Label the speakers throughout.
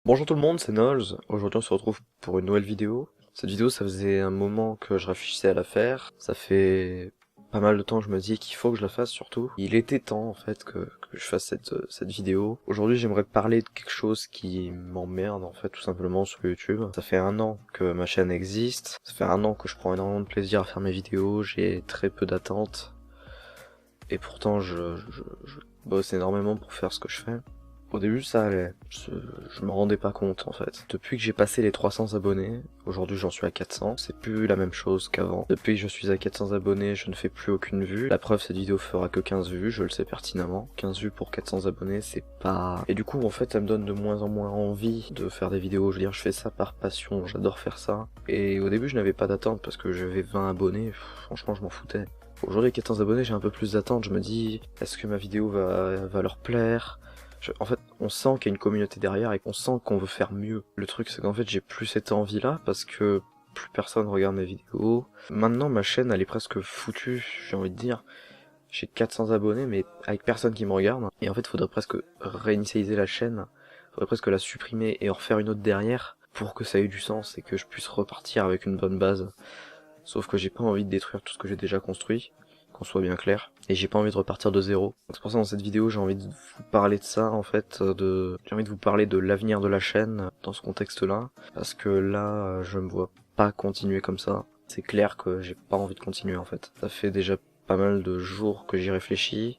Speaker 1: Bonjour tout le monde, c'est Nolz. Aujourd'hui on se retrouve pour une nouvelle vidéo. Cette vidéo, ça faisait un moment que je réfléchissais à la faire. Ça fait pas mal de temps que je me dis qu'il faut que je la fasse surtout. Il était temps en fait que je fasse cette vidéo. Aujourd'hui j'aimerais parler de quelque chose qui m'emmerde en fait tout simplement sur YouTube. Ça fait un an que ma chaîne existe. Ça fait un an que je prends énormément de plaisir à faire mes vidéos. J'ai très peu d'attentes. Et pourtant je bosse énormément pour faire ce que je fais. Au début ça allait, je me rendais pas compte en fait. Depuis que j'ai passé les 300 abonnés, aujourd'hui j'en suis à 400, c'est plus la même chose qu'avant. Depuis que je suis à 400 abonnés, je ne fais plus aucune vue. La preuve, cette vidéo fera que 15 vues, je le sais pertinemment. 15 vues pour 400 abonnés, c'est pas... Et du coup en fait ça me donne de moins en moins envie de faire des vidéos. Je veux dire, je fais ça par passion, j'adore faire ça. Et au début je n'avais pas d'attente parce que j'avais 20 abonnés, franchement je m'en foutais. Aujourd'hui 400 abonnés, j'ai un peu plus d'attente, je me dis, est-ce que ma vidéo va leur plaire ? En fait, on sent qu'il y a une communauté derrière et qu'on sent qu'on veut faire mieux. Le truc, c'est qu'en fait, j'ai plus cette envie-là parce que plus personne regarde mes vidéos. Maintenant, ma chaîne, elle est presque foutue, j'ai envie de dire. J'ai 400 abonnés, mais avec personne qui me regarde. Et en fait, faudrait presque réinitialiser la chaîne. Faudrait presque la supprimer et en refaire une autre derrière pour que ça ait du sens et que je puisse repartir avec une bonne base. Sauf que j'ai pas envie de détruire tout ce que j'ai déjà construit, qu'on soit bien clair, et j'ai pas envie de repartir de zéro. Donc c'est pour ça dans cette vidéo j'ai envie de vous parler de ça en fait, j'ai envie de vous parler de l'avenir de la chaîne dans ce contexte-là, parce que là je me vois pas continuer comme ça. C'est clair que j'ai pas envie de continuer en fait. Ça fait déjà pas mal de jours que j'y réfléchis,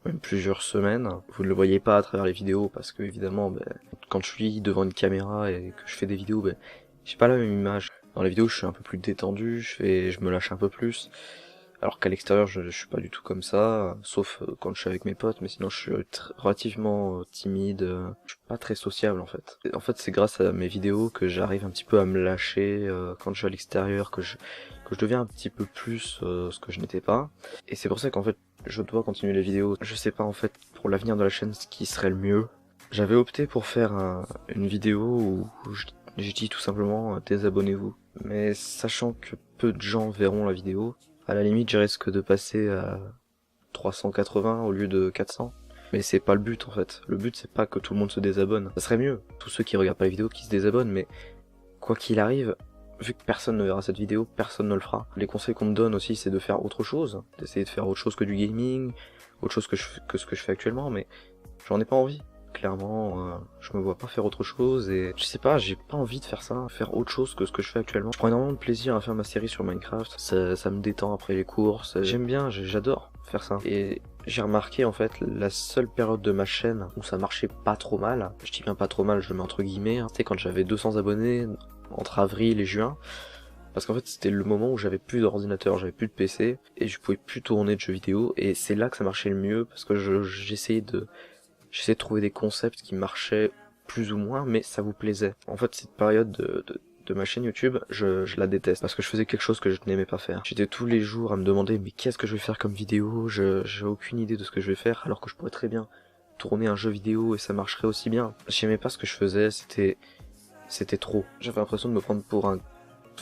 Speaker 1: même plusieurs semaines. Vous ne le voyez pas à travers les vidéos parce que évidemment quand je suis devant une caméra et que je fais des vidéos, j'ai pas la même image. Dans les vidéos je suis un peu plus détendu, je me lâche un peu plus. Alors qu'à l'extérieur je suis pas du tout comme ça, sauf quand je suis avec mes potes, mais sinon je suis relativement timide, je suis pas très sociable en fait. En fait c'est grâce à mes vidéos que j'arrive un petit peu à me lâcher quand je suis à l'extérieur, que je deviens un petit peu plus ce que je n'étais pas. Et c'est pour ça qu'en fait je dois continuer les vidéos. Je sais pas en fait pour l'avenir de la chaîne ce qui serait le mieux. J'avais opté pour faire une vidéo où je dis tout simplement désabonnez-vous. Mais sachant que peu de gens verront la vidéo, à la limite je risque de passer à 380 au lieu de 400. Mais c'est pas le but en fait. Le but c'est pas que tout le monde se désabonne. Ça serait mieux, tous ceux qui regardent pas les vidéos qui se désabonnent, mais quoi qu'il arrive, vu que personne ne verra cette vidéo, personne ne le fera. Les conseils qu'on me donne aussi c'est de faire autre chose, d'essayer de faire autre chose que du gaming, autre chose que ce que je fais actuellement, mais j'en ai pas envie. Clairement, je me vois pas faire autre chose et je sais pas, j'ai pas envie de faire ça, faire autre chose que ce que je fais actuellement. Je prends énormément de plaisir à faire ma série sur Minecraft, ça me détend après les courses, j'aime bien, j'adore faire ça. Et j'ai remarqué en fait la seule période de ma chaîne où ça marchait pas trop mal, je dis bien pas trop mal, je le mets entre guillemets, c'était quand j'avais 200 abonnés entre avril et juin. Parce qu'en fait c'était le moment où j'avais plus d'ordinateur, j'avais plus de PC et je pouvais plus tourner de jeux vidéo et c'est là que ça marchait le mieux parce que j'essayais de trouver des concepts qui marchaient plus ou moins, mais ça vous plaisait. En fait, cette période de ma chaîne YouTube, je la déteste, parce que je faisais quelque chose que je n'aimais pas faire. J'étais tous les jours à me demander, mais qu'est-ce que je vais faire comme vidéo? J'ai aucune idée de ce que je vais faire, alors que je pourrais très bien tourner un jeu vidéo et ça marcherait aussi bien. J'aimais pas ce que je faisais, c'était trop. J'avais l'impression de me prendre pour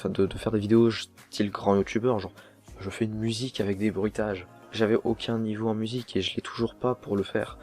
Speaker 1: de faire des vidéos style grand youtubeur, genre, je fais une musique avec des bruitages. J'avais aucun niveau en musique et je l'ai toujours pas pour le faire.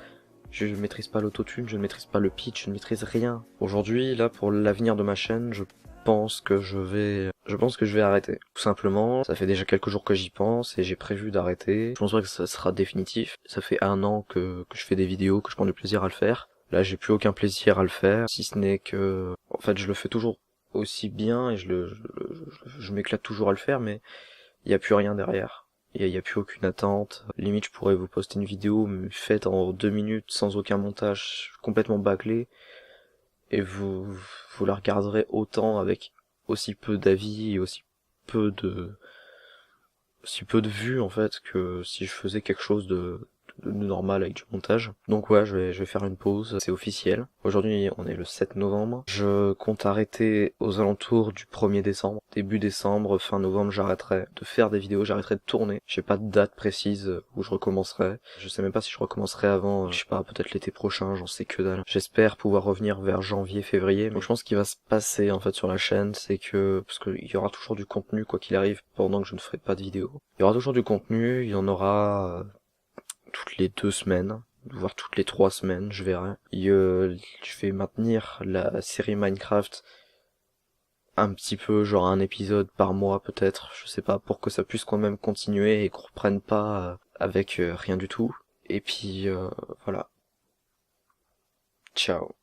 Speaker 1: Je ne maîtrise pas l'autotune, je ne maîtrise pas le pitch, je ne maîtrise rien. Aujourd'hui, là, pour l'avenir de ma chaîne, je pense que je vais arrêter. Tout simplement, ça fait déjà quelques jours que j'y pense et j'ai prévu d'arrêter. Je pense pas que ça sera définitif. Ça fait un an que je fais des vidéos, que je prends du plaisir à le faire. Là, j'ai plus aucun plaisir à le faire, si ce n'est que, en fait, je le fais toujours aussi bien et je m'éclate toujours à le faire, mais il y a plus rien derrière. Il y a plus aucune attente. Limite, je pourrais vous poster une vidéo faite en 2 minutes sans aucun montage, complètement bâclé, et vous la regarderez autant avec aussi peu d'avis et aussi peu de vues en fait que si je faisais quelque chose de normal avec du montage. Donc ouais, je vais faire une pause, c'est officiel. Aujourd'hui, on est le 7 novembre. Je compte arrêter aux alentours du 1er décembre. Début décembre, fin novembre, j'arrêterai de faire des vidéos, j'arrêterai de tourner. J'ai pas de date précise où je recommencerai. Je sais même pas si je recommencerai avant, je sais pas, peut-être l'été prochain, j'en sais que dalle. J'espère pouvoir revenir vers janvier, février. Donc je pense qu'il va se passer en fait sur la chaîne, c'est que, parce qu'il y aura toujours du contenu quoi qu'il arrive pendant que je ne ferai pas de vidéo. Il y aura toujours du contenu, il y en aura toutes les 2 semaines. voire toutes les 3 semaines, je verrai. Je vais maintenir la série Minecraft un petit peu, genre un épisode par mois peut-être, je sais pas, pour que ça puisse quand même continuer et qu'on reprenne pas avec rien du tout. Et puis voilà. Ciao.